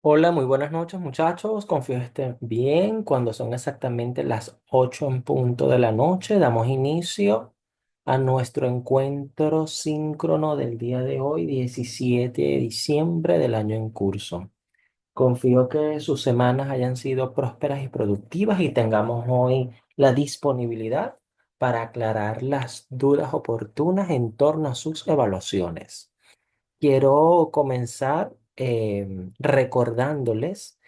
Hola, muy buenas noches muchachos. Confío estén bien. Cuando son exactamente las 8 en punto de la noche, damos inicio a nuestro encuentro síncrono del día de hoy, 17 de diciembre del año en curso. Confío que sus semanas hayan sido prósperas y productivas y tengamos hoy la disponibilidad para aclarar las dudas oportunas en torno a sus evaluaciones. Quiero comenzar recordándoles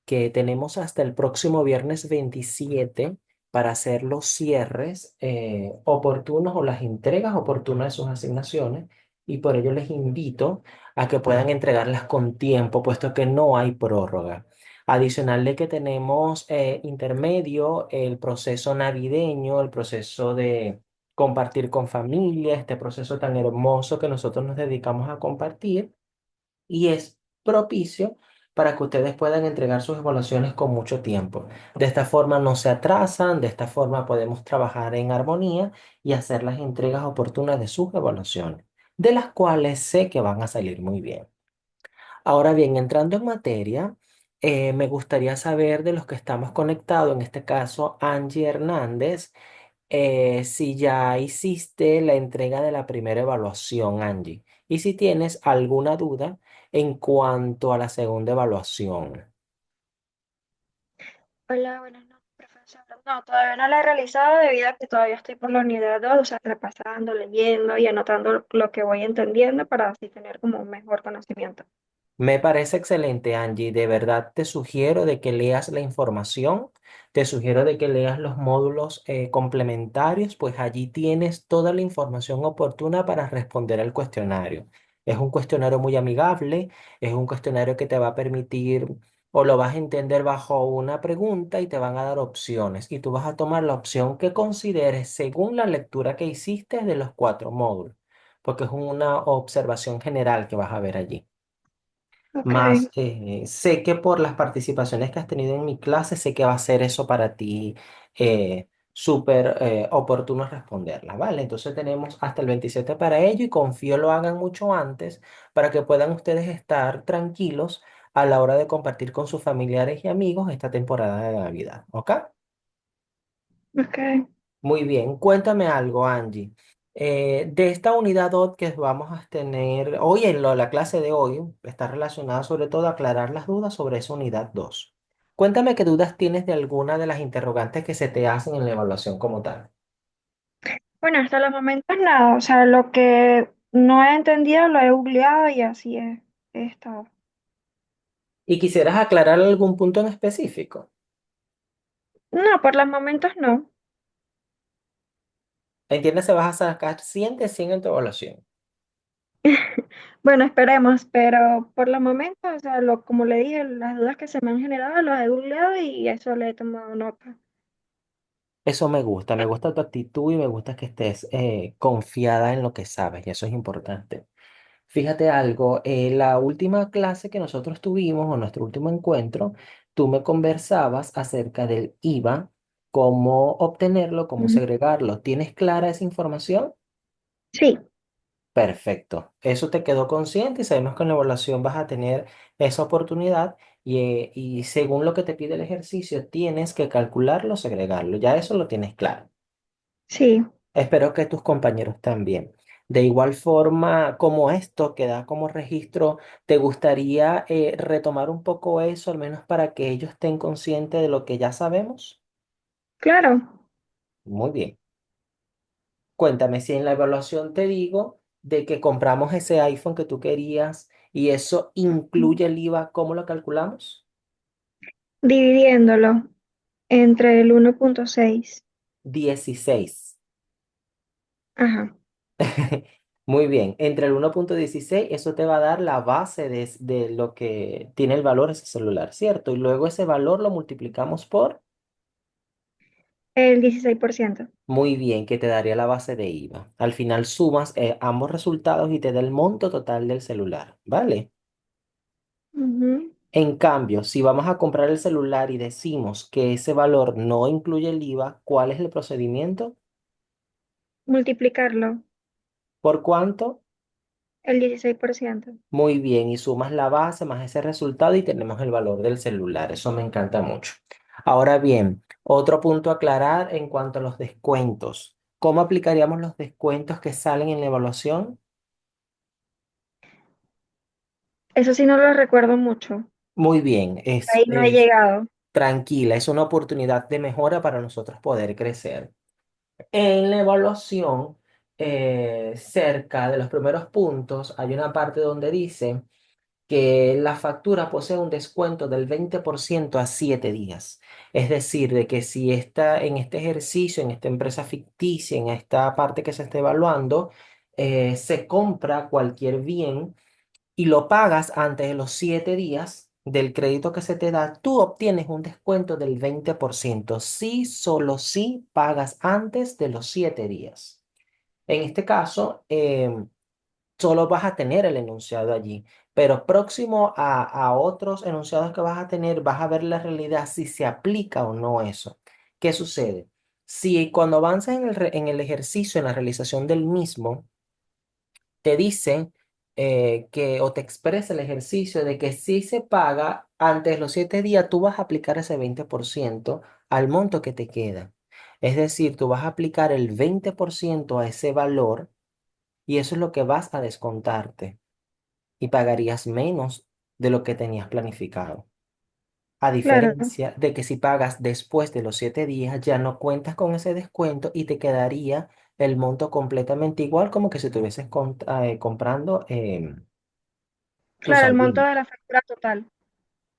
que tenemos hasta el próximo viernes 27 para hacer los cierres oportunos o las entregas oportunas de sus asignaciones y por ello les invito a que puedan entregarlas con tiempo, puesto que no hay prórroga. Adicional de que tenemos intermedio el proceso navideño, el proceso de compartir con familia, este proceso tan hermoso que nosotros nos dedicamos a compartir y es propicio para que ustedes puedan entregar sus evaluaciones con mucho tiempo. De esta forma no se atrasan, de esta forma podemos trabajar en armonía y hacer las entregas oportunas de sus evaluaciones, de las cuales sé que van a salir muy bien. Ahora bien, entrando en materia, me gustaría saber de los que estamos conectados, en este caso Angie Hernández, si ya hiciste la entrega de la primera evaluación, Angie, y si tienes alguna duda en cuanto a la segunda evaluación. Hola, buenas noches, profesor. No, todavía no la he realizado debido a que todavía estoy por la unidad 2, o sea, repasando, leyendo y anotando lo que voy entendiendo para así tener como un mejor conocimiento. Me parece excelente, Angie. De verdad te sugiero de que leas la información, te sugiero de que leas los módulos complementarios, pues allí tienes toda la información oportuna para responder al cuestionario. Es un cuestionario muy amigable, es un cuestionario que te va a permitir o lo vas a entender bajo una pregunta y te van a dar opciones y tú vas a tomar la opción que consideres según la lectura que hiciste de los cuatro módulos, porque es una observación general que vas a ver allí. Ok, Más sé que por las participaciones que has tenido en mi clase, sé que va a ser eso para ti súper oportuno responderla, ¿vale? Entonces tenemos hasta el 27 para ello y confío lo hagan mucho antes para que puedan ustedes estar tranquilos a la hora de compartir con sus familiares y amigos esta temporada de Navidad, ¿ok? ok. Muy bien, cuéntame algo, Angie. De esta unidad 2 que vamos a tener hoy la clase de hoy, está relacionada sobre todo a aclarar las dudas sobre esa unidad 2. Cuéntame qué dudas tienes de alguna de las interrogantes que se te hacen en la evaluación como tal. Bueno, hasta los momentos nada, o sea, lo que no he entendido lo he googleado y así he estado. ¿Y quisieras aclarar algún punto en específico? No, por los momentos no. ¿Entiendes? Se vas a sacar 100 de 100 en tu evaluación. Bueno, esperemos, pero por los momentos, o sea, como le dije, las dudas que se me han generado las he googleado y eso le he tomado nota. Eso me gusta tu actitud y me gusta que estés confiada en lo que sabes y eso es importante. Fíjate algo, la última clase que nosotros tuvimos o nuestro último encuentro, tú me conversabas acerca del IVA, cómo obtenerlo, cómo Ujú. segregarlo. ¿Tienes clara esa información? Sí, Perfecto. Eso te quedó consciente y sabemos que en la evaluación vas a tener esa oportunidad y según lo que te pide el ejercicio, tienes que calcularlo, segregarlo. Ya eso lo tienes claro. sí. Espero que tus compañeros también. De igual forma, como esto queda como registro, ¿te gustaría retomar un poco eso, al menos para que ellos estén conscientes de lo que ya sabemos? Claro, Muy bien. Cuéntame si en la evaluación te digo de que compramos ese iPhone que tú querías y eso incluye el IVA, ¿cómo lo calculamos? dividiéndolo entre el 1,6. 16. Ajá, Muy bien, entre el 1,16 eso te va a dar la base de lo que tiene el valor ese celular, ¿cierto? Y luego ese valor lo multiplicamos por, el 16%. muy bien, que te daría la base de IVA. Al final sumas ambos resultados y te da el monto total del celular, ¿vale? Ujú. En cambio, si vamos a comprar el celular y decimos que ese valor no incluye el IVA, ¿cuál es el procedimiento? Multiplicarlo ¿Por cuánto? el 16%. Muy bien, y sumas la base más ese resultado y tenemos el valor del celular. Eso me encanta mucho. Ahora bien, otro punto a aclarar en cuanto a los descuentos. ¿Cómo aplicaríamos los descuentos que salen en la evaluación? Eso sí no lo recuerdo mucho. Muy bien, Ahí no he llegado. tranquila, es una oportunidad de mejora para nosotros poder crecer. En la evaluación, cerca de los primeros puntos, hay una parte donde dice que la factura posee un descuento del 20% a 7 días. Es decir, de que si está en este ejercicio, en esta empresa ficticia, en esta parte que se está evaluando, se compra cualquier bien y lo pagas antes de los 7 días del crédito que se te da, tú obtienes un descuento del 20%. Sí, solo si pagas antes de los 7 días. En este caso, solo vas a tener el enunciado allí, pero próximo a otros enunciados que vas a tener, vas a ver la realidad si se aplica o no eso. ¿Qué sucede? Si cuando avanzas en el ejercicio, en la realización del mismo, te dice que o te expresa el ejercicio de que si se paga antes de los 7 días, tú vas a aplicar ese 20% al monto que te queda. Es decir, tú vas a aplicar el 20% a ese valor y eso es lo que vas a descontarte y pagarías menos de lo que tenías planificado. A Claro, diferencia de que si pagas después de los 7 días, ya no cuentas con ese descuento y te quedaría el monto completamente igual como que si estuvieses comprando tus claro, el monto alimentos. de la factura total.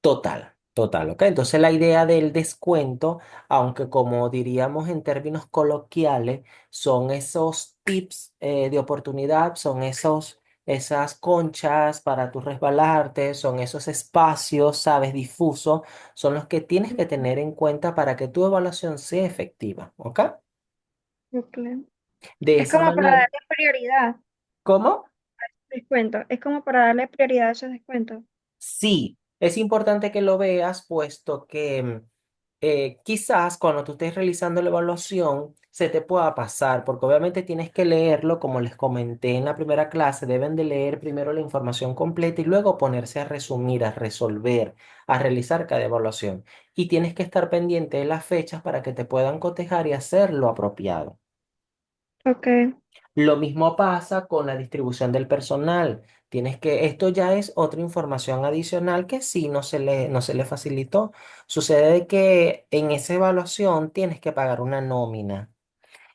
Total, total, ¿ok? Entonces la idea del descuento, aunque como diríamos en términos coloquiales, son esos tips de oportunidad, son esas conchas para tu resbalarte, son esos espacios, sabes, difusos, son los que tienes que tener en cuenta para que tu evaluación sea efectiva, ¿ok? Ok. De Es esa como para manera, darle prioridad, ¿cómo? descuento. Es como para darle prioridad a esos descuentos. Sí, es importante que lo veas, puesto que quizás cuando tú estés realizando la evaluación se te pueda pasar, porque obviamente tienes que leerlo, como les comenté en la primera clase, deben de leer primero la información completa y luego ponerse a resumir, a resolver, a realizar cada evaluación. Y tienes que estar pendiente de las fechas para que te puedan cotejar y hacer lo apropiado. Ok, Lo mismo pasa con la distribución del personal. Esto ya es otra información adicional que sí no se le facilitó. Sucede de que en esa evaluación tienes que pagar una nómina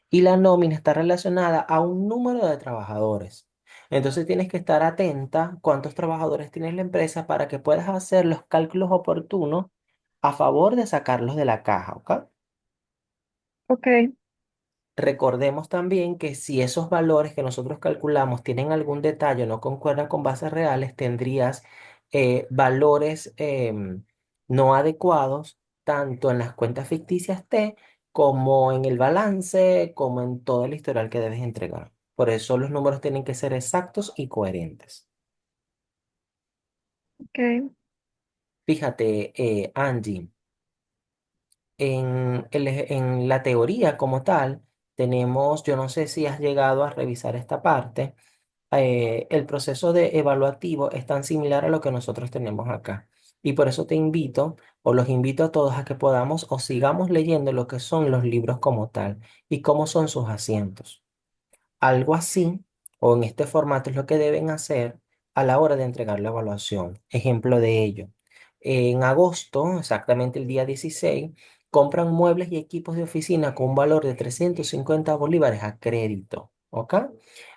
y la nómina está relacionada a un número de trabajadores. Entonces tienes que estar atenta cuántos trabajadores tiene la empresa para que puedas hacer los cálculos oportunos a favor de sacarlos de la caja, ¿ok? ok, Recordemos también que si esos valores que nosotros calculamos tienen algún detalle o no concuerdan con bases reales, tendrías valores no adecuados tanto en las cuentas ficticias T como en el balance, como en todo el historial que debes entregar. Por eso los números tienen que ser exactos y coherentes. ok. Fíjate, Angie. En la teoría como tal, tenemos, yo no sé si has llegado a revisar esta parte, el proceso de evaluativo es tan similar a lo que nosotros tenemos acá. Y por eso te invito, o los invito a todos a que podamos o sigamos leyendo lo que son los libros como tal y cómo son sus asientos. Algo así, o en este formato, es lo que deben hacer a la hora de entregar la evaluación. Ejemplo de ello. En agosto, exactamente el día 16, compran muebles y equipos de oficina con un valor de 350 bolívares a crédito. ¿Ok?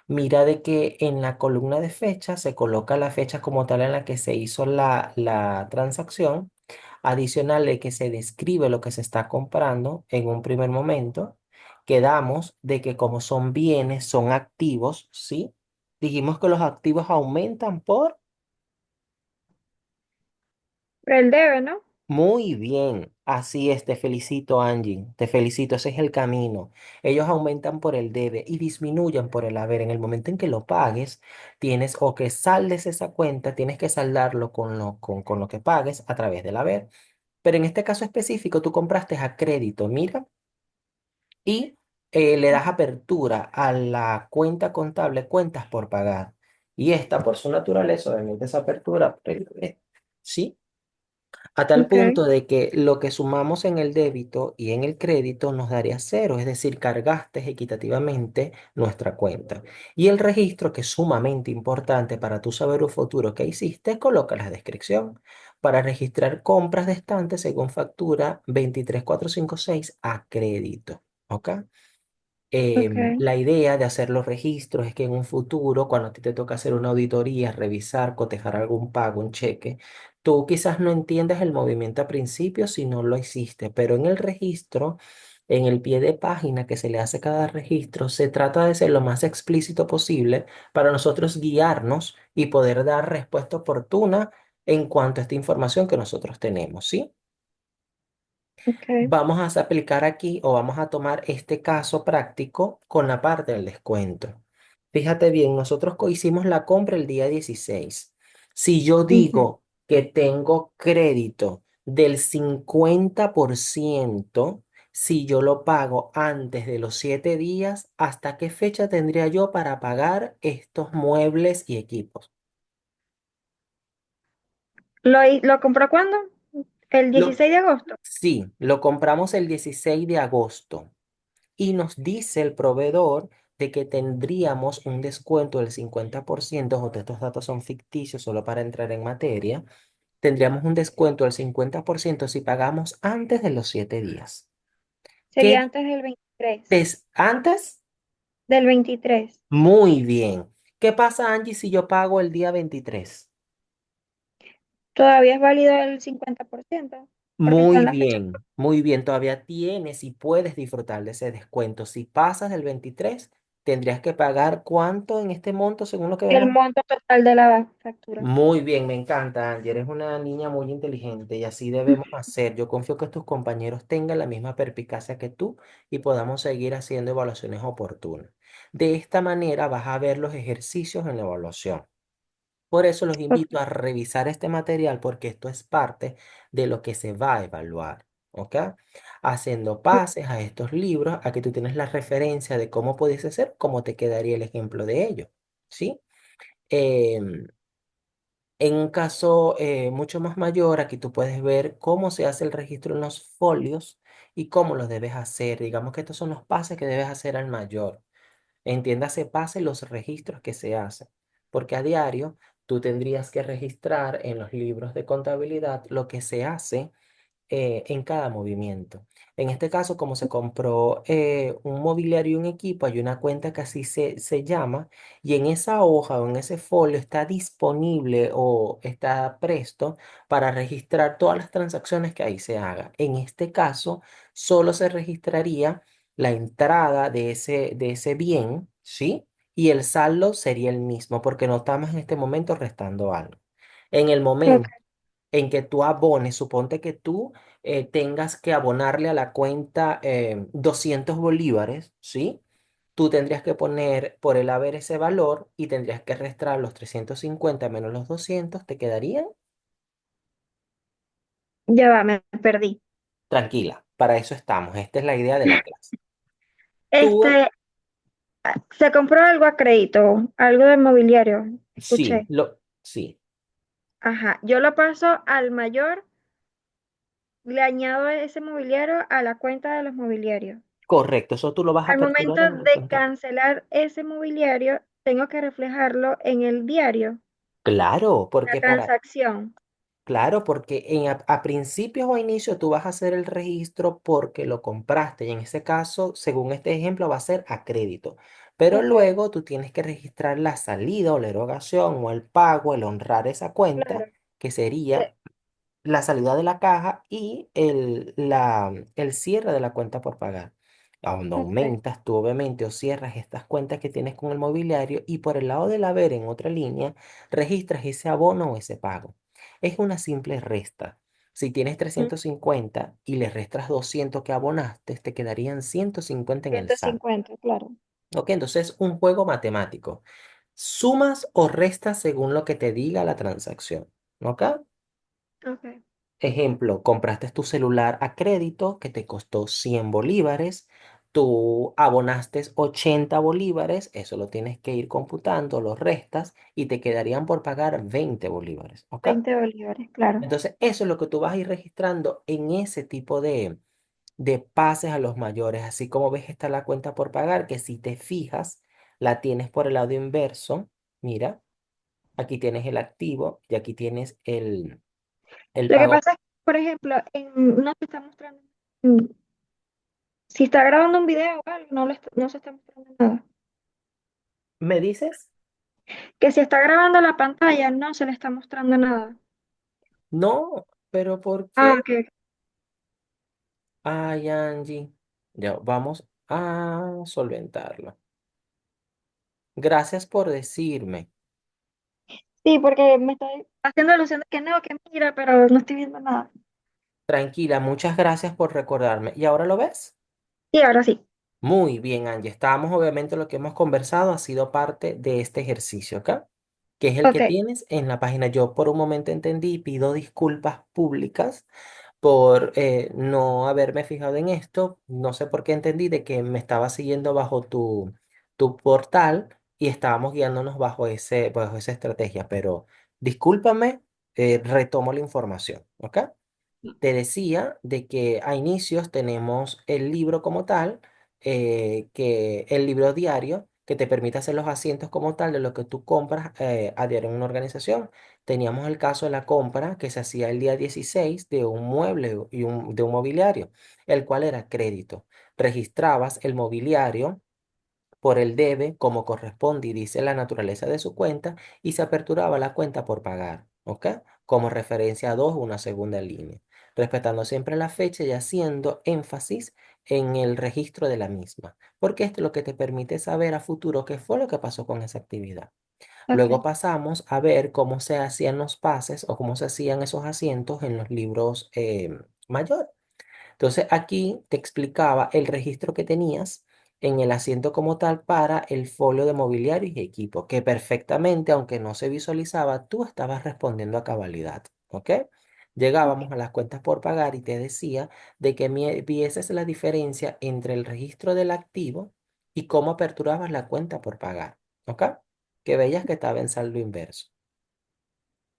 Mira de que en la columna de fecha se coloca la fecha como tal en la que se hizo la transacción. Adicional de que se describe lo que se está comprando en un primer momento. Quedamos de que como son bienes, son activos, ¿sí? Dijimos que los activos aumentan por... Pero él debe, ¿no? Muy bien, así es, te felicito Angie, te felicito, ese es el camino. Ellos aumentan por el debe y disminuyen por el haber. En el momento en que lo pagues, tienes o que saldes esa cuenta, tienes que saldarlo con lo que pagues a través del haber. Pero en este caso específico, tú compraste a crédito, mira, y le das apertura a la cuenta contable, cuentas por pagar. Y esta, por su naturaleza, obviamente, esa apertura, ¿sí? A tal ok, punto de que lo que sumamos en el débito y en el crédito nos daría cero, es decir, cargaste equitativamente nuestra cuenta. Y el registro, que es sumamente importante para tú saber un futuro que hiciste, coloca la descripción para registrar compras de estante según factura 23456 a crédito. ¿Ok? ok, La idea de hacer los registros es que en un futuro, cuando a ti te toca hacer una auditoría, revisar, cotejar algún pago, un cheque, tú quizás no entiendas el movimiento a principio si no lo hiciste, pero en el registro, en el pie de página que se le hace a cada registro, se trata de ser lo más explícito posible para nosotros guiarnos y poder dar respuesta oportuna en cuanto a esta información que nosotros tenemos, ¿sí? ok, Vamos a aplicar aquí o vamos a tomar este caso práctico con la parte del descuento. Fíjate bien, nosotros hicimos la compra el día 16. Si yo ujú. digo que tengo crédito del 50%, si yo lo pago antes de los 7 días, ¿hasta qué fecha tendría yo para pagar estos muebles y equipos? ¿Lo compró cuándo? El Lo, 16 de agosto. sí, lo compramos el 16 de agosto. Y nos dice el proveedor de que tendríamos un descuento del 50%, o estos datos son ficticios solo para entrar en materia, tendríamos un descuento del 50% si pagamos antes de los 7 días. ¿Qué Sería antes del 23. es antes? Del 23. Muy bien. ¿Qué pasa, Angie, si yo pago el día 23? Todavía es válido el 50%, porque está en la fecha. Muy bien, todavía tienes y puedes disfrutar de ese descuento. Si pasas del 23, tendrías que pagar ¿cuánto en este monto según lo que El vemos? monto total de la factura. Muy bien, me encanta, Angie. Eres una niña muy inteligente y así debemos hacer. Yo confío que tus compañeros tengan la misma perspicacia que tú y podamos seguir haciendo evaluaciones oportunas. De esta manera vas a ver los ejercicios en la evaluación. Por eso los Ok, invito a revisar este material porque esto es parte de lo que se va a evaluar. ¿Ok? Haciendo pases a estos libros, a que tú tienes la referencia de cómo pudiese ser, cómo te quedaría el ejemplo de ello. ¿Sí? Em, en un caso mucho más mayor, aquí tú puedes ver cómo se hace el registro en los folios y cómo los debes hacer. Digamos que estos son los pases que debes hacer al mayor. Entiéndase, pase los registros que se hacen, porque a diario tú tendrías que registrar en los libros de contabilidad lo que se hace en cada movimiento. En este caso, como se compró un mobiliario y un equipo, hay una cuenta que así se llama, y en esa hoja o en ese folio está disponible o está presto para registrar todas las transacciones que ahí se haga. En este caso, solo se registraría la entrada de ese bien, ¿sí? Y el saldo sería el mismo, porque no estamos en este momento restando algo. En el ok. momento en que tú abones, suponte que tú tengas que abonarle a la cuenta 200 bolívares, ¿sí? Tú tendrías que poner por el haber ese valor y tendrías que restar los 350 menos los 200, ¿te quedarían? Ya va, me perdí. Tranquila, para eso estamos, esta es la idea de la clase. Tú, Este, se compró algo a crédito, algo de mobiliario, sí, escuché. sí, Ajá, yo lo paso al mayor, le añado ese mobiliario a la cuenta de los mobiliarios. correcto, eso tú lo vas a Al momento aperturar en una de cuenta. cancelar ese mobiliario, tengo que reflejarlo en el diario, Claro, la porque para transacción. Claro, porque a principios o a inicio tú vas a hacer el registro porque lo compraste y en ese caso, según este ejemplo, va a ser a crédito. Pero Ok, luego tú tienes que registrar la salida o la erogación o el pago, el honrar esa cuenta, claro. que De- sería la salida de la caja y el cierre de la cuenta por pagar. Cuando ok. aumentas tú obviamente o cierras estas cuentas que tienes con el mobiliario y por el lado del haber en otra línea registras ese abono o ese pago. Es una simple resta. Si tienes Mm, 350 y le restas 200 que abonaste, te quedarían 150 en el saldo. 150, claro. ¿Ok? Entonces, un juego matemático. Sumas o restas según lo que te diga la transacción. ¿Ok? Ok. Ejemplo, compraste tu celular a crédito que te costó 100 bolívares. tú abonaste 80 bolívares, eso lo tienes que ir computando, lo restas y te quedarían por pagar 20 bolívares, ¿ok? 20 bolívares, claro. Entonces, eso es lo que tú vas a ir registrando en ese tipo de pases a los mayores, así como ves está la cuenta por pagar, que si te fijas, la tienes por el lado inverso. Mira, aquí tienes el activo y aquí tienes el Lo que pago. pasa es que, por ejemplo, no se está mostrando, mm, si está grabando un video o algo, no se está mostrando nada. ¿Me dices? Que si está grabando la pantalla, no se le está mostrando nada. No, pero ¿por Ah, qué? ok, ok. Ay, Angie, ya vamos a solventarlo. Gracias por decirme. Sí, porque me está haciendo ilusión de que no, que mira, pero no estoy viendo nada. Tranquila, muchas gracias por recordarme. ¿Y ahora lo ves? Sí, ahora sí. Muy bien, Angie. Estábamos, obviamente, lo que hemos conversado ha sido parte de este ejercicio acá, que es el que Ok, tienes en la página. Yo por un momento entendí y pido disculpas públicas por no haberme fijado en esto. No sé por qué entendí de que me estaba siguiendo bajo tu portal y estábamos guiándonos bajo esa estrategia, pero discúlpame, retomo la información, ¿ok? Te decía de que a inicios tenemos el libro como tal, que el libro diario, que te permite hacer los asientos como tal de lo que tú compras a diario en una organización. Teníamos el caso de la compra que se hacía el día 16 de un mueble y de un mobiliario, el cual era crédito. Registrabas el mobiliario por el debe como corresponde y dice la naturaleza de su cuenta y se aperturaba la cuenta por pagar, ¿ok? Como referencia a dos, una segunda línea, respetando siempre la fecha y haciendo énfasis en el registro de la misma, porque esto es lo que te permite saber a futuro qué fue lo que pasó con esa actividad. Luego ok, pasamos a ver cómo se hacían los pases o cómo se hacían esos asientos en los libros mayores. Entonces aquí te explicaba el registro que tenías en el asiento como tal para el folio de mobiliario y equipo, que perfectamente, aunque no se visualizaba, tú estabas respondiendo a cabalidad, ¿ok? ok. Llegábamos a las cuentas por pagar y te decía de que vieses la diferencia entre el registro del activo y cómo aperturabas la cuenta por pagar, ¿ok? Que veías que estaba en saldo inverso.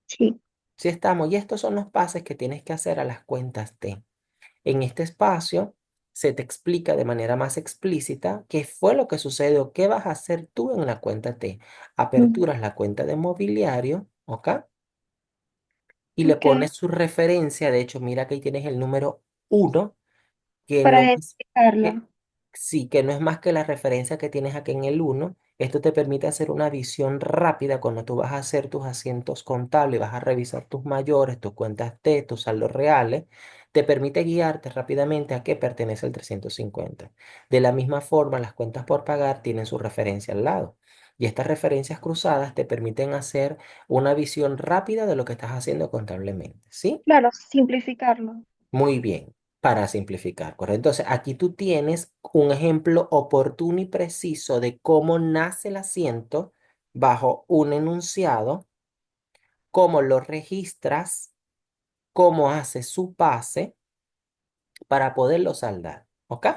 Sí, Si estamos, y estos son los pases que tienes que hacer a las cuentas T. En este espacio se te explica de manera más explícita qué fue lo que sucedió, qué vas a hacer tú en la cuenta T. mm, Aperturas la cuenta de mobiliario, ¿ok? Y le ok. pones su referencia. De hecho, mira que ahí tienes el número 1 que Para no es, que, identificarlo. sí, que no es más que la referencia que tienes aquí en el uno. Esto te permite hacer una visión rápida cuando tú vas a hacer tus asientos contables, vas a revisar tus mayores, tus cuentas T, tus saldos reales. Te permite guiarte rápidamente a qué pertenece el 350. De la misma forma, las cuentas por pagar tienen su referencia al lado. Y estas referencias cruzadas te permiten hacer una visión rápida de lo que estás haciendo contablemente, ¿sí? Claro, simplificarlo. Muy bien, para simplificar, ¿correcto? Entonces, aquí tú tienes un ejemplo oportuno y preciso de cómo nace el asiento bajo un enunciado, cómo lo registras, cómo haces su pase para poderlo saldar, ¿ok?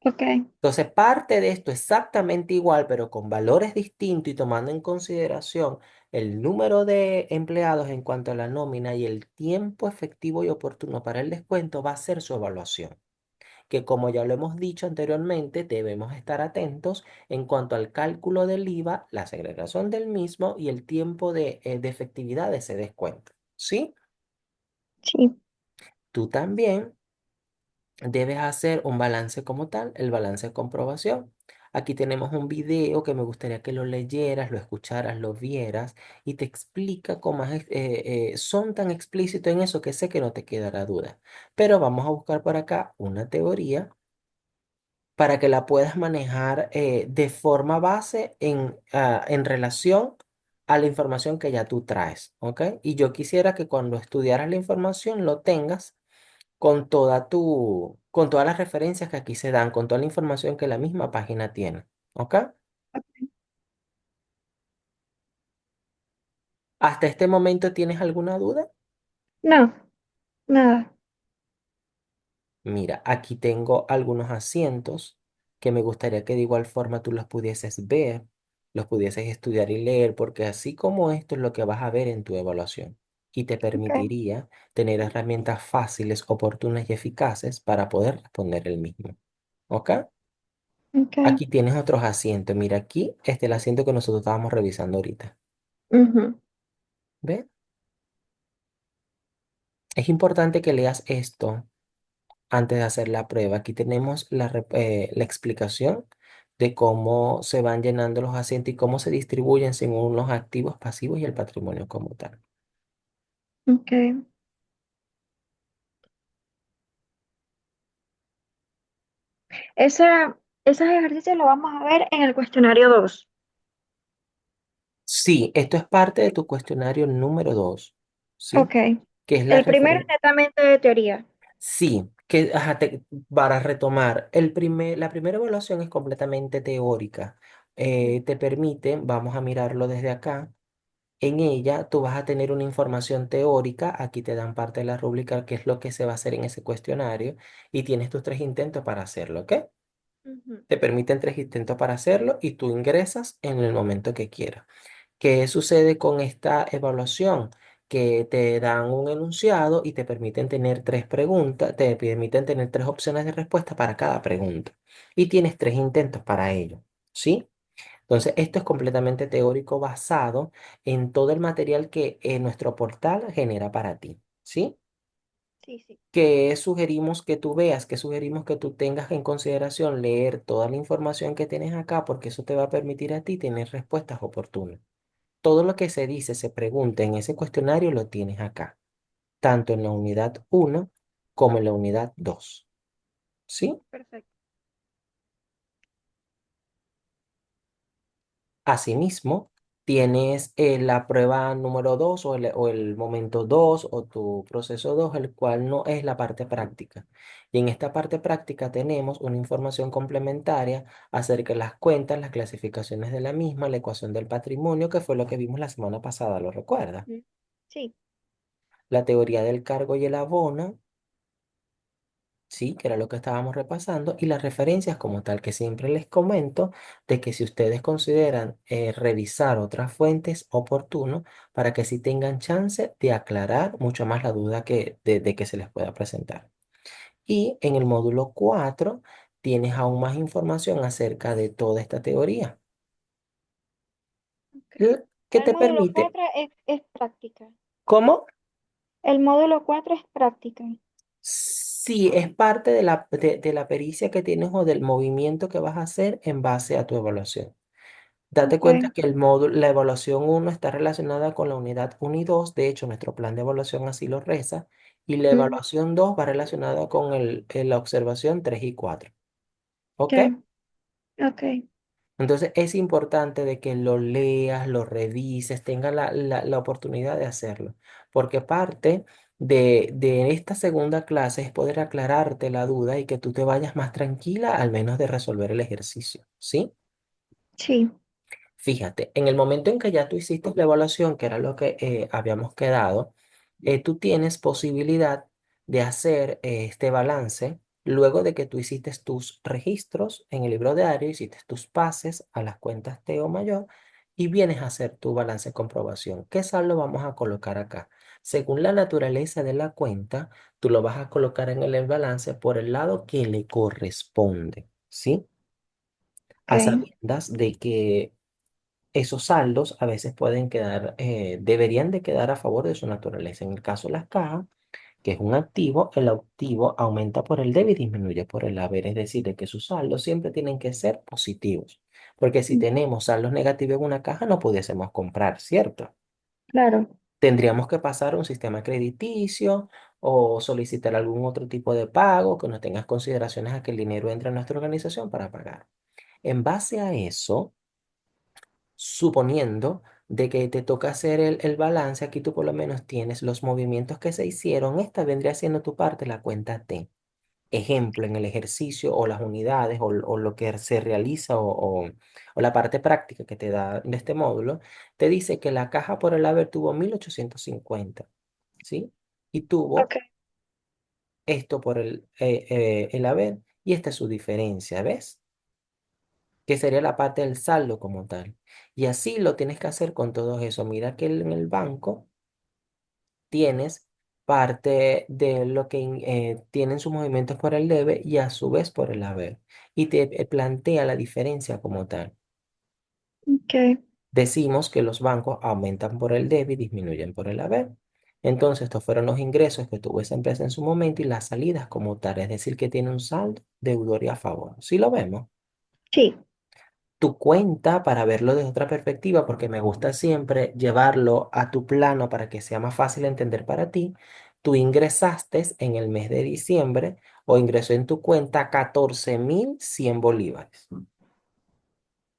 Ok, Entonces, parte de esto exactamente igual, pero con valores distintos y tomando en consideración el número de empleados en cuanto a la nómina y el tiempo efectivo y oportuno para el descuento, va a ser su evaluación, que como ya lo hemos dicho anteriormente, debemos estar atentos en cuanto al cálculo del IVA, la segregación del mismo y el tiempo de efectividad de ese descuento. ¿Sí? sí. Tú también debes hacer un balance como tal, el balance de comprobación. Aquí tenemos un video que me gustaría que lo leyeras, lo escucharas, lo vieras y te explica cómo son tan explícitos en eso que sé que no te quedará duda. Pero vamos a buscar por acá una teoría para que la puedas manejar de forma base en relación a la información que ya tú traes, ¿ok? Y yo quisiera que cuando estudiaras la información lo tengas con todas las referencias que aquí se dan, con toda la información que la misma página tiene, ¿ok? ¿Hasta este momento tienes alguna duda? No, nada. Mira, aquí tengo algunos asientos. que me gustaría que de igual forma tú los pudieses ver, los pudieses estudiar y leer, porque así como esto es lo que vas a ver en tu evaluación y te Okay, permitiría tener herramientas fáciles, oportunas y eficaces para poder responder el mismo. ¿Ok? okay. Aquí tienes otros asientos. Mira, aquí este es el asiento que nosotros estábamos revisando ahorita. Ujú. ¿Ves? Es importante que leas esto antes de hacer la prueba. Aquí tenemos la explicación de cómo se van llenando los asientos y cómo se distribuyen según los activos, pasivos y el patrimonio como tal. Okay. Esos ejercicios los vamos a ver en el cuestionario 2. Sí, esto es parte de tu cuestionario número 2, ¿sí? Ok. Que es la El primero es referencia. netamente de teoría. Sí, que ajá, para retomar, la primera evaluación es completamente teórica. Te permite, vamos a mirarlo desde acá. En ella tú vas a tener una información teórica, aquí te dan parte de la rúbrica, que es lo que se va a hacer en ese cuestionario, y tienes tus 3 intentos para hacerlo, ¿ok? Ujú. Te permiten 3 intentos para hacerlo y tú ingresas en el momento que quieras. ¿Qué sucede con esta evaluación? Que te dan un enunciado y te permiten tener 3 preguntas, te permiten tener 3 opciones de respuesta para cada pregunta. Y tienes 3 intentos para ello, ¿sí? Entonces, esto es completamente teórico basado en todo el material que nuestro portal genera para ti, ¿sí? Sí, sí. Que sugerimos que tú veas, que sugerimos que tú tengas en consideración leer toda la información que tienes acá, porque eso te va a permitir a ti tener respuestas oportunas. Todo lo que se dice, se pregunta en ese cuestionario lo tienes acá, tanto en la unidad 1 como en la unidad 2, ¿sí? Perfecto. Asimismo, tienes la prueba número 2 o el momento 2 o tu proceso 2, el cual no es la parte práctica. Y en esta parte práctica tenemos una información complementaria acerca de las cuentas, las clasificaciones de la misma, la ecuación del patrimonio, que fue lo que vimos la semana pasada, ¿lo recuerdas? Ujú. Sí, La teoría del cargo y el abono. Sí, que era lo que estábamos repasando, y las referencias como tal, que siempre les comento de que si ustedes consideran revisar otras fuentes oportuno para que sí tengan chance de aclarar mucho más la duda de que se les pueda presentar. Y en el módulo 4 tienes aún más información acerca de toda esta teoría, ok. que El te módulo permite, 4 es práctica. ¿cómo? El módulo 4 es práctica. Sí, es parte de la pericia que tienes o del movimiento que vas a hacer en base a tu evaluación. Date Ok. cuenta que el módulo, la evaluación 1 está relacionada con la unidad 1 y 2. De hecho, nuestro plan de evaluación así lo reza. Y la Ujú. evaluación 2 va relacionada con la observación 3 y 4. ¿Ok? Ok. Ok. Entonces es importante de que lo leas, lo revises, tengas la oportunidad de hacerlo. Porque parte de esta segunda clase es poder aclararte la duda y que tú te vayas más tranquila al menos de resolver el ejercicio. ¿Sí? Sí. Fíjate, en el momento en que ya tú hiciste la evaluación, que era lo que habíamos quedado, tú tienes posibilidad de hacer este balance luego de que tú hiciste tus registros en el libro diario, hiciste tus pases a las cuentas T o mayor y vienes a hacer tu balance de comprobación. ¿Qué saldo vamos a colocar acá? Según la naturaleza de la cuenta, tú lo vas a colocar en el balance por el lado que le corresponde, ¿sí? A Ok. sabiendas de que esos saldos a veces pueden quedar, deberían de quedar a favor de su naturaleza. En el caso de las cajas, que es un activo, el activo aumenta por el debe y disminuye por el haber. Es decir, de que sus saldos siempre tienen que ser positivos. Porque si Ujú. tenemos saldos negativos en una caja, no pudiésemos comprar, ¿cierto? Claro. Tendríamos que pasar a un sistema crediticio o solicitar algún otro tipo de pago que no tengas consideraciones a que el dinero entre a nuestra organización para pagar. En base a eso, suponiendo de que te toca hacer el balance, aquí tú por lo menos tienes los movimientos que se hicieron, esta vendría siendo tu parte, la cuenta T. Ejemplo, en el ejercicio o las unidades o lo que se realiza o la parte práctica que te da de este módulo, te dice que la caja por el haber tuvo 1850, ¿sí? Y tuvo Ok. esto por el haber y esta es su diferencia, ¿ves? que sería la parte del saldo como tal. Y así lo tienes que hacer con todo eso. Mira que en el banco tienes parte de lo que tienen sus movimientos por el debe y a su vez por el haber. Y te plantea la diferencia como tal. Ok. Decimos que los bancos aumentan por el debe y disminuyen por el haber. Entonces, estos fueron los ingresos que tuvo esa empresa en su momento y las salidas como tal, es decir, que tiene un saldo deudor y a favor. ¿Sí lo vemos? Sí. Tu cuenta para verlo desde otra perspectiva, porque me gusta siempre llevarlo a tu plano para que sea más fácil de entender para ti. Tú ingresaste en el mes de diciembre o ingresó en tu cuenta 14.100 bolívares.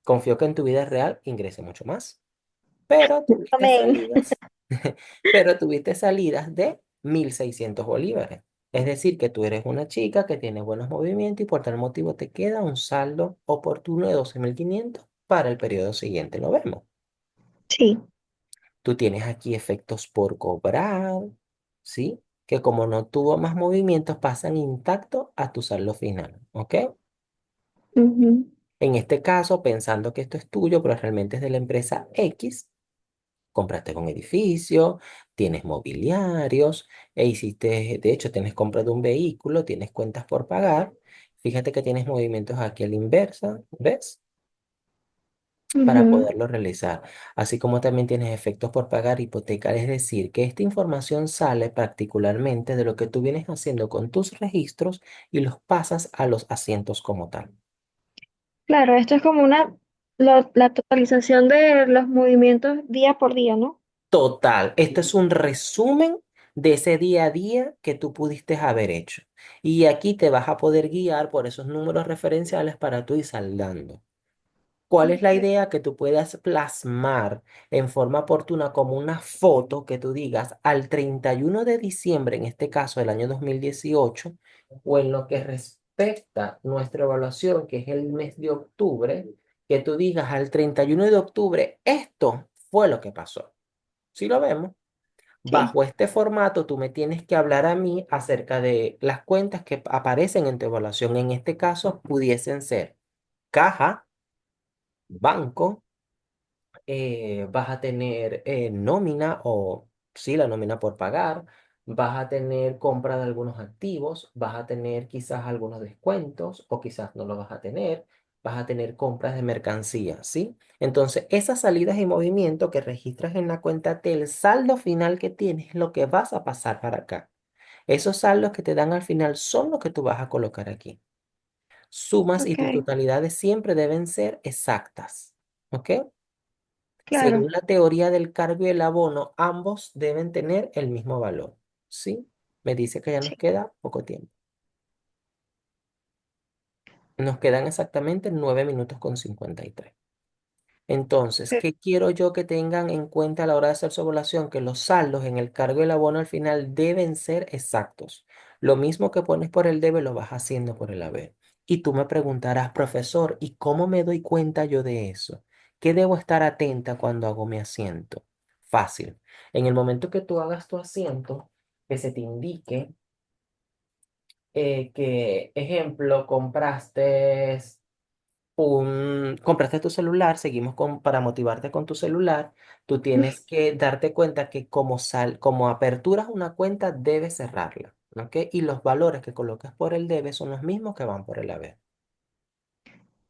Confío que en tu vida real ingrese mucho más, pero tuviste Amén. salidas, pero tuviste salidas de 1.600 bolívares. Es decir, que tú eres una chica que tiene buenos movimientos y por tal motivo te queda un saldo oportuno de 12.500 para el periodo siguiente. Lo vemos. Sí. Tú tienes aquí efectos por cobrar, ¿sí? Que como no tuvo más movimientos, pasan intactos a tu saldo final, ¿ok? Ujú, En este caso, pensando que esto es tuyo, pero realmente es de la empresa X, compraste un edificio, tienes mobiliarios, e hiciste, de hecho, tienes compra de un vehículo, tienes cuentas por pagar. Fíjate que tienes movimientos aquí a la inversa, ¿ves? Para ujú. poderlo realizar. Así como también tienes efectos por pagar hipoteca, es decir, que esta información sale particularmente de lo que tú vienes haciendo con tus registros y los pasas a los asientos como tal. Claro, esto es como la totalización de los movimientos día por día, ¿no? Total, esto es un resumen de ese día a día que tú pudiste haber hecho. Y aquí te vas a poder guiar por esos números referenciales para tú ir saldando. ¿Cuál es la Ok. idea? Que tú puedas plasmar en forma oportuna como una foto que tú digas al 31 de diciembre, en este caso del año 2018, o en lo que respecta nuestra evaluación, que es el mes de octubre, que tú digas al 31 de octubre, esto fue lo que pasó. Si lo vemos, Sí. bajo este formato tú me tienes que hablar a mí acerca de las cuentas que aparecen en tu evaluación. En este caso, pudiesen ser caja, banco, vas a tener nómina o sí, la nómina por pagar, vas a tener compra de algunos activos, vas a tener quizás algunos descuentos o quizás no lo vas a tener, vas a tener compras de mercancía, ¿sí? Entonces, esas salidas y movimiento que registras en la cuenta el saldo final que tienes es lo que vas a pasar para acá. Esos saldos que te dan al final son los que tú vas a colocar aquí. Sumas y tus Ok. totalidades siempre deben ser exactas, ¿ok? Claro. Según la teoría del cargo y el abono, ambos deben tener el mismo valor. ¿Sí? Me dice que ya nos Sí. queda poco tiempo. Nos quedan exactamente 9 minutos con 53. Entonces, Per- ¿qué quiero yo que tengan en cuenta a la hora de hacer su evaluación? Que los saldos en el cargo y el abono al final deben ser exactos. Lo mismo que pones por el debe lo vas haciendo por el haber. Y tú me preguntarás, profesor, ¿y cómo me doy cuenta yo de eso? ¿Qué debo estar atenta cuando hago mi asiento? Fácil. En el momento que tú hagas tu asiento, que se te indique que, ejemplo, compraste tu celular, seguimos para motivarte con tu celular, tú tienes que darte cuenta que como aperturas una cuenta, debes cerrarla, ¿ok? Y los valores que colocas por el debe son los mismos que van por el haber.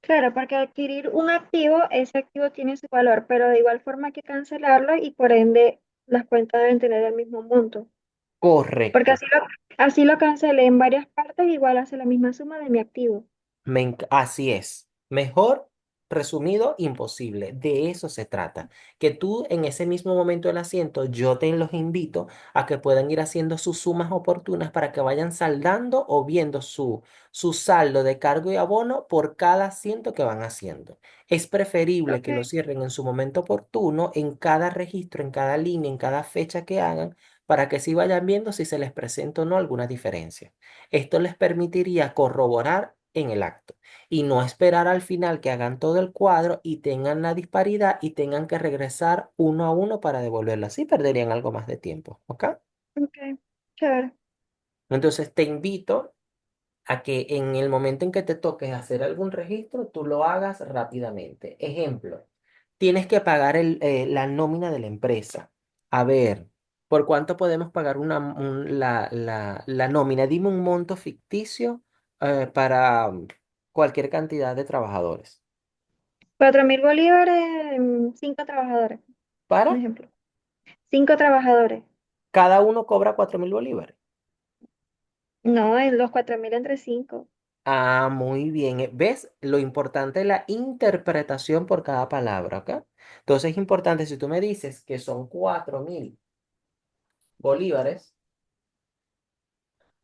Claro, porque adquirir un activo, ese activo tiene su valor, pero de igual forma hay que cancelarlo y por ende las cuentas deben tener el mismo monto. Porque Correcto. así lo cancelé en varias partes, igual hace la misma suma de mi activo. Así es. Mejor resumido, imposible. De eso se trata. Que tú en ese mismo momento del asiento, yo te los invito a que puedan ir haciendo sus sumas oportunas para que vayan saldando o viendo su saldo de cargo y abono por cada asiento que van haciendo. Es preferible que lo Ok. cierren en su momento oportuno, en cada registro, en cada línea, en cada fecha que hagan, para que sí vayan viendo si se les presenta o no alguna diferencia. Esto les permitiría corroborar en el acto y no esperar al final que hagan todo el cuadro y tengan la disparidad y tengan que regresar uno a uno para devolverlo. Así perderían algo más de tiempo, ¿ok? Ok, chévere. Entonces te invito. a que en el momento en que te toques hacer algún registro, tú lo hagas rápidamente. Ejemplo, tienes que pagar la nómina de la empresa. A ver, ¿por cuánto podemos pagar la nómina? Dime un monto ficticio para cualquier cantidad de trabajadores. 4.000 bolívares, 5 trabajadores, un Para ejemplo. 5 trabajadores. cada uno cobra 4.000 bolívares. No, en los 4.000 entre 5. Ah, muy bien. ¿Ves? Lo importante es la interpretación por cada palabra, ¿ok? Entonces es importante, si tú me dices que son 4.000 bolívares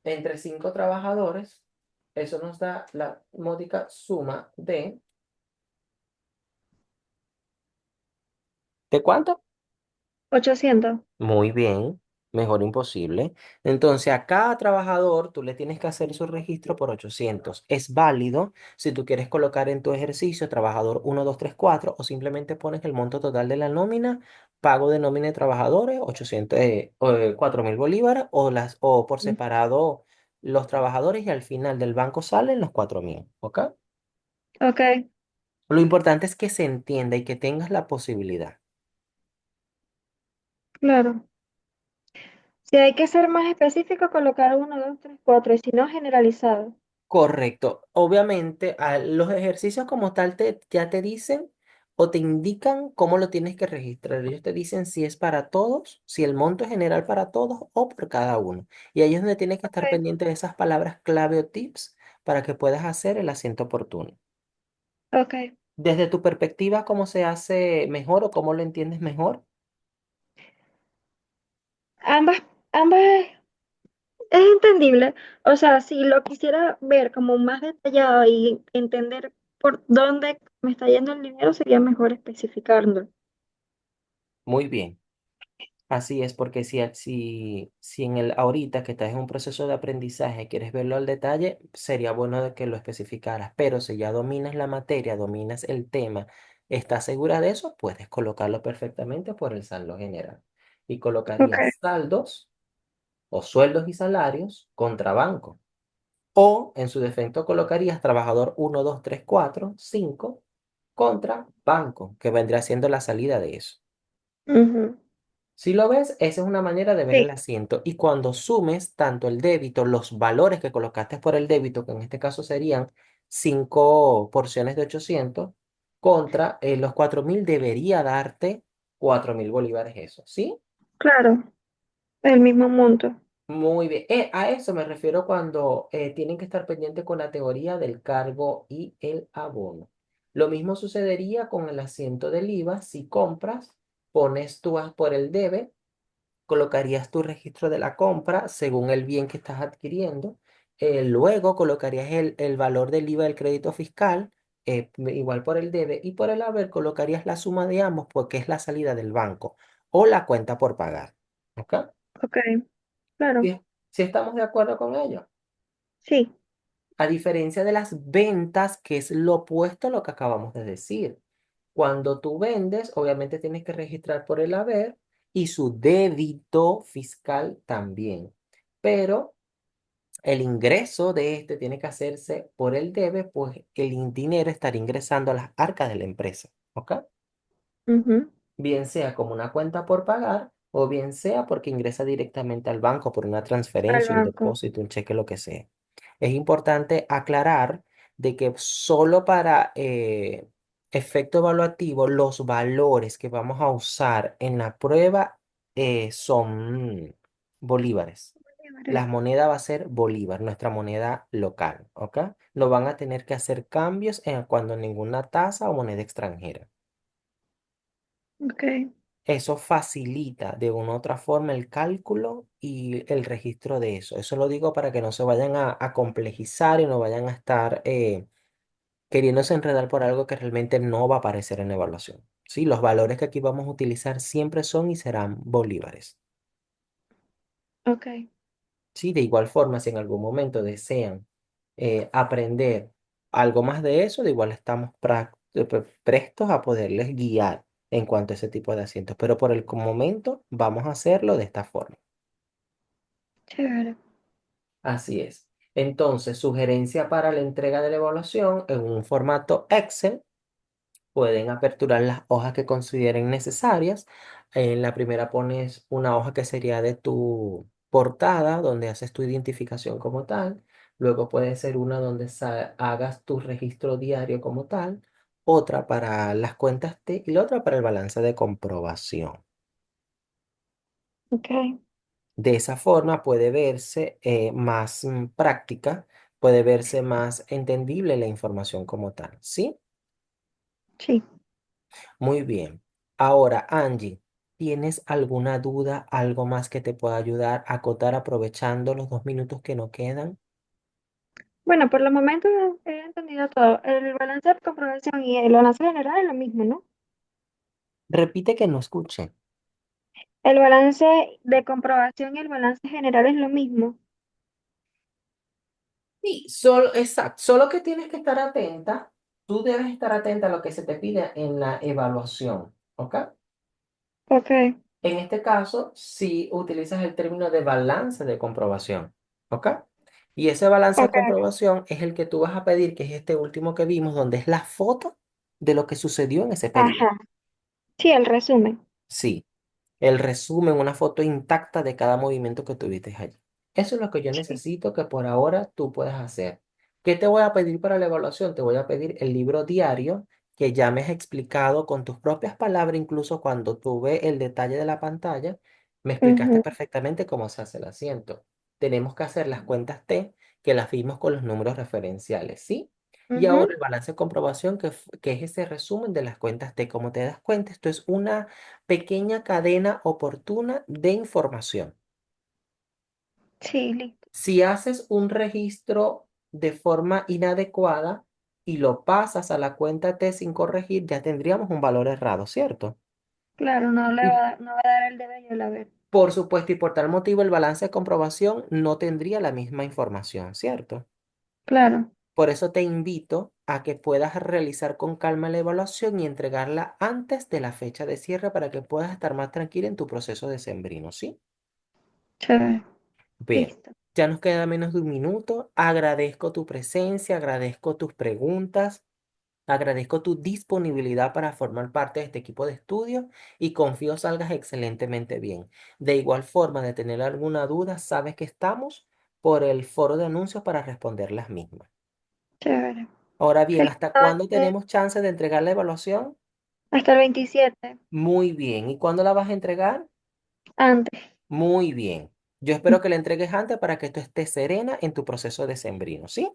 entre 5 trabajadores, eso nos da la módica suma ¿de cuánto? 800. Muy bien, mejor imposible. Entonces, a cada trabajador tú le tienes que hacer su registro por 800. Es válido si tú quieres colocar en tu ejercicio trabajador 1, 2, 3, 4 o simplemente pones el monto total de la nómina, pago de nómina de trabajadores, 4.000 bolívares o por separado los trabajadores y al final del banco salen los 4.000, ¿ok? Ok, Lo importante es que se entienda y que tengas la posibilidad. claro. Si hay que ser más específico, colocar 1, 2, 3, 4 y si no, generalizado. Correcto. Obviamente, los ejercicios como tal ya te dicen o te indican cómo lo tienes que registrar. Ellos te dicen si es para todos, si el monto es general para todos o por cada uno. Y ahí es donde tienes que estar Ok, pendiente de esas palabras clave o tips para que puedas hacer el asiento oportuno. ok. Desde tu perspectiva, ¿cómo se hace mejor o cómo lo entiendes mejor? Ambas, ambas es entendible. O sea, si lo quisiera ver como más detallado y entender por dónde me está yendo el dinero, sería mejor especificarlo. Muy bien. Así es, porque si en el ahorita que estás en un proceso de aprendizaje quieres verlo al detalle, sería bueno de que lo especificaras, pero si ya dominas la materia, dominas el tema, estás segura de eso, puedes colocarlo perfectamente por el saldo general. Y Ok. colocarías saldos o sueldos y salarios contra banco. O en su defecto colocarías trabajador 1, 2, 3, 4, 5 contra banco, que vendría siendo la salida de eso. Ujú. Si lo ves, esa es una manera de ver el Sí, asiento. Y cuando sumes tanto el débito, los valores que colocaste por el débito, que en este caso serían 5 porciones de 800, contra los 4.000, debería darte 4.000 bolívares eso, ¿sí? claro, el mismo monto. Muy bien. A eso me refiero cuando tienen que estar pendientes con la teoría del cargo y el abono. Lo mismo sucedería con el asiento del IVA. Si compras, pones tú por el debe, colocarías tu registro de la compra según el bien que estás adquiriendo. Luego colocarías el valor del IVA del crédito fiscal, igual por el debe, y por el haber colocarías la suma de ambos porque es la salida del banco o la cuenta por pagar. ¿Ok? Ok, claro. Si estamos de acuerdo con ello. Sí. A diferencia de las ventas, que es lo opuesto a lo que acabamos de decir. Cuando tú vendes, obviamente tienes que registrar por el haber y su débito fiscal también. Pero el ingreso de este tiene que hacerse por el debe, pues el dinero estará ingresando a las arcas de la empresa. ¿Ok? Ujú. Bien sea como una cuenta por pagar o bien sea porque ingresa directamente al banco por una Al transferencia, un banco. depósito, un cheque, lo que sea. Es importante aclarar de que solo para efecto evaluativo los valores que vamos a usar en la prueba son bolívares. Bolívares. La moneda va a ser bolívar, nuestra moneda local, ¿ok? No van a tener que hacer cambios cuando ninguna tasa o moneda extranjera. Ok, Eso facilita de una u otra forma el cálculo y el registro de eso. Eso lo digo para que no se vayan a complejizar y no vayan a estar queriéndose enredar por algo que realmente no va a aparecer en la evaluación. Sí, los valores que aquí vamos a utilizar siempre son y serán bolívares. ok, Sí, de igual forma, si en algún momento desean aprender algo más de eso, de igual estamos prestos a poderles guiar en cuanto a ese tipo de asientos. Pero por el momento vamos a hacerlo de esta forma. chévere. Así es. Entonces, sugerencia para la entrega de la evaluación en un formato Excel. Pueden aperturar las hojas que consideren necesarias. En la primera pones una hoja que sería de tu portada, donde haces tu identificación como tal. Luego puede ser una donde hagas tu registro diario como tal. Otra para las cuentas T y la otra para el balance de comprobación. Ok, De esa forma puede verse más práctica, puede verse más entendible la información como tal. ¿Sí? sí. Muy bien. Ahora, Angie, ¿tienes alguna duda, algo más que te pueda ayudar a acotar aprovechando los 2 minutos que nos quedan? Bueno, por los momentos he entendido todo. El balance de comprobación y el balance general es lo mismo, ¿no? Repite que no escuché. El balance de comprobación y el balance general es lo mismo. Sí, solo, exacto, solo que tienes que estar atenta, tú debes estar atenta a lo que se te pide en la evaluación, ¿ok? Ok, En este caso, si utilizas el término de balance de comprobación, ¿ok? Y ese balance de ok. comprobación es el que tú vas a pedir, que es este último que vimos, donde es la foto de lo que sucedió en ese periodo. Ajá. Sí, el resumen. Sí, el resumen, una foto intacta de cada movimiento que tuviste allí. Eso es lo que yo Sí. necesito que por ahora tú puedas hacer. ¿Qué te voy a pedir para la evaluación? Te voy a pedir el libro diario que ya me has explicado con tus propias palabras, incluso cuando tuve el detalle de la pantalla, me explicaste Ujú, perfectamente cómo se hace el asiento. Tenemos que hacer las cuentas T que las vimos con los números referenciales, ¿sí? Y ujú. ahora el balance de comprobación, que es ese resumen de las cuentas T. Como te das cuenta, esto es una pequeña cadena oportuna de información. Sí, listo. Si haces un registro de forma inadecuada y lo pasas a la cuenta T sin corregir, ya tendríamos un valor errado, ¿cierto? Claro, Y no va a dar el deber el haber. por supuesto, y por tal motivo, el balance de comprobación no tendría la misma información, ¿cierto? Claro, Por eso te invito a que puedas realizar con calma la evaluación y entregarla antes de la fecha de cierre para que puedas estar más tranquila en tu proceso decembrino, ¿sí? chévere. Bien, Listo. ya nos queda menos de un minuto. Agradezco tu presencia, agradezco tus preguntas, agradezco tu disponibilidad para formar parte de este equipo de estudio y confío salgas excelentemente bien. De igual forma, de tener alguna duda, sabes que estamos por el foro de anuncios para responder las mismas. Chévere. Ahora bien, Listo. ¿hasta cuándo Entonces, tenemos chance de entregar la evaluación? hasta el 27. Muy bien. ¿Y cuándo la vas a entregar? Antes. Muy bien. Yo espero que la entregues antes para que tú estés serena en tu proceso decembrino, ¿sí?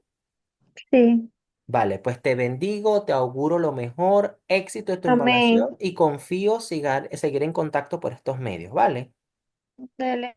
Sí. Vale, pues te bendigo, te auguro lo mejor, éxito en tu Amén. evaluación y confío seguir en contacto por estos medios, ¿vale? Dele.